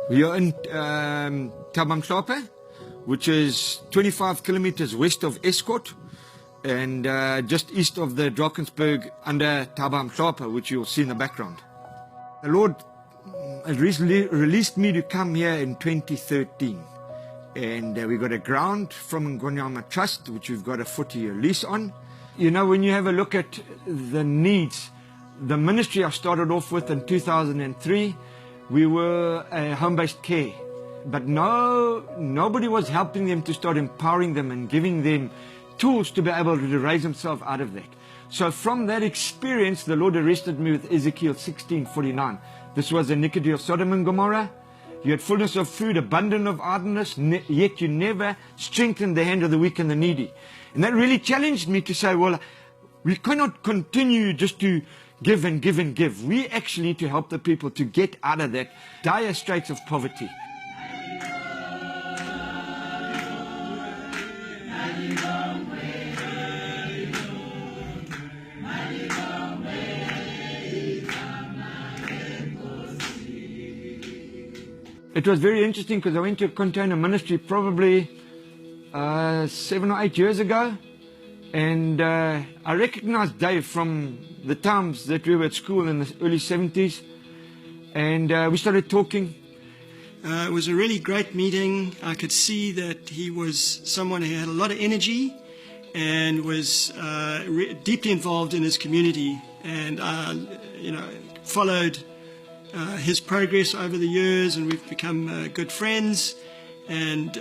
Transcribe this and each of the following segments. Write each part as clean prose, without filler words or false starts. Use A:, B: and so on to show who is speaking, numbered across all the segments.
A: We are in Tabamhlophe, which is 25 kilometers west of Escort and just east of the Drakensberg under Tabamhlophe, which you'll see in the background. The Lord has recently released me to come here in 2013. And we got a grant from Ngonyama Trust, which we've got a 40-year lease on. You know, when you have a look at the needs, the ministry I started off with in 2003, we were a home-based care. But nobody was helping them to start empowering them and giving them tools to be able to raise themselves out of that. So from that experience, the Lord arrested me with Ezekiel 16:49. This was the iniquity of Sodom and Gomorrah. You had fullness of food, abundance of idleness, yet you never strengthened the hand of the weak and the needy. And that really challenged me to say, well, we cannot continue just to give and give and give. We actually need to help the people to get out of that dire straits of poverty. It was very interesting because I went to a container ministry probably 7 or 8 years ago, and I recognized Dave from the times that we were at school in the early 70s, and we started talking.
B: It was a really great meeting. I could see that he was someone who had a lot of energy and was deeply involved in his community, and followed his progress over the years, and we've become good friends, and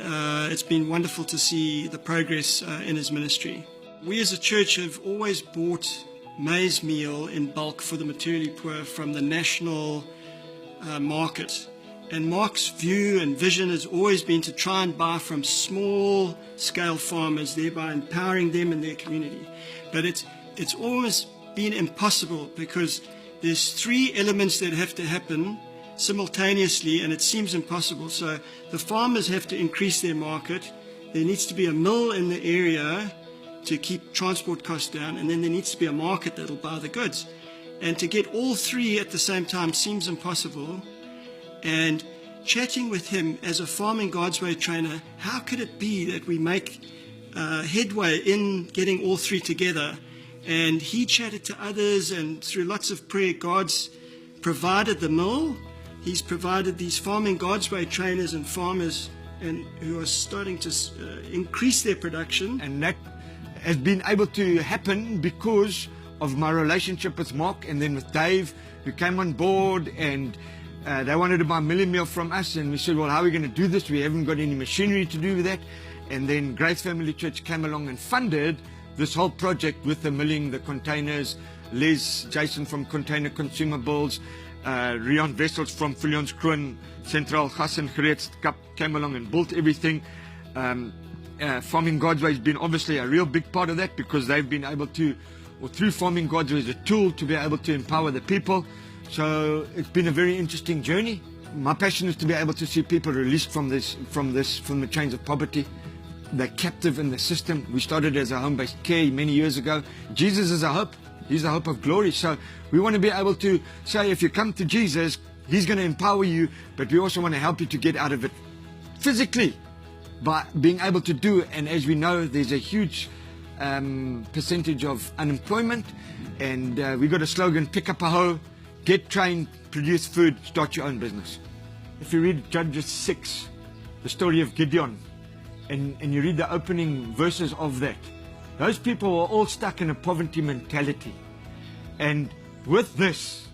B: it's been wonderful to see the progress in his ministry. We as a church have always bought maize meal in bulk for the materially poor from the national market, and Mark's view and vision has always been to try and buy from small scale farmers, thereby empowering them in their community. But it's always been impossible because there's three elements that have to happen simultaneously, and it seems impossible. So the farmers have to increase their market. There needs to be a mill in the area to keep transport costs down, and then there needs to be a market that'll buy the goods. And to get all three at the same time seems impossible. And chatting with him as a Farming God's Way trainer, how could it be that we make headway in getting all three together? And he chatted to others, and through lots of prayer, God's provided the mill. He's provided these Farming God's Way trainers and farmers, and who are starting to increase their production.
A: And that has been able to happen because of my relationship with Mark and then with Dave, who came on board, and they wanted to buy milling meal from us, and we said, well, how are we going to do this? We haven't got any machinery to do that. And then Grace Family Church came along and funded this whole project with the milling, the containers. Jason from Container Consumables, Rian Vessels from Villians Kroon, Central Gas and Gereedskap came along and built everything. Farming God's Way has been obviously a real big part of that, because they've been able to, or through Farming God's Way, is a tool to be able to empower the people. So it's been a very interesting journey. My passion is to be able to see people released from the chains of poverty. They're captive in the system. We started as a home-based care many years ago. Jesus is a hope. He's the hope of glory. So we want to be able to say, if you come to Jesus, He's going to empower you, but we also want to help you to get out of it physically by being able to do it. And as we know, there's a huge percentage of unemployment, and we got a slogan: pick up a hoe, get trained, produce food, start your own business. If you read Judges 6, the story of Gideon, and you read the opening verses of that, those people were all stuck in a poverty mentality. And with this,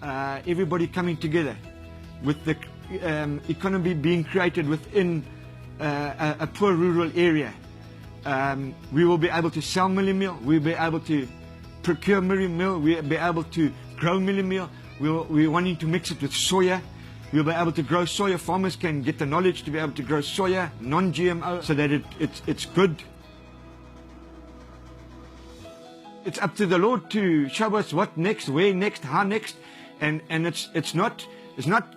A: everybody coming together, with the economy being created within a poor rural area, we will be able to sell milling meal, we'll be able to procure milling meal, we'll be able to grow milling meal, we're wanting to mix it with soya. We'll be able to grow soya. Farmers can get the knowledge to be able to grow soya, non-GMO, so that it's good. It's up to the Lord to show us what next, where next, how next, and it's not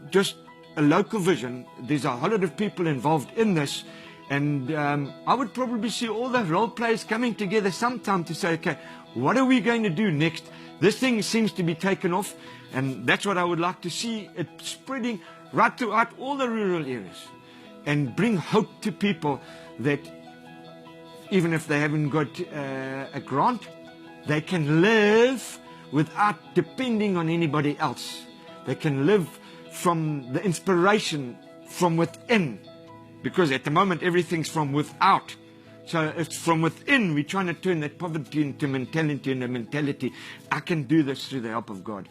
A: just a local vision. There's a whole lot of people involved in this, and I would probably see all the role players coming together sometime to say, okay, what are we going to do next? This thing seems to be taken off, and that's what I would like to see, it spreading right throughout all the rural areas, and bring hope to people that even if they haven't got a grant, they can live without depending on anybody else. They can live from the inspiration from within, because at the moment everything's from without. So it's from within. We're trying to turn that poverty into mentality, and a mentality, I can do this through the help of God.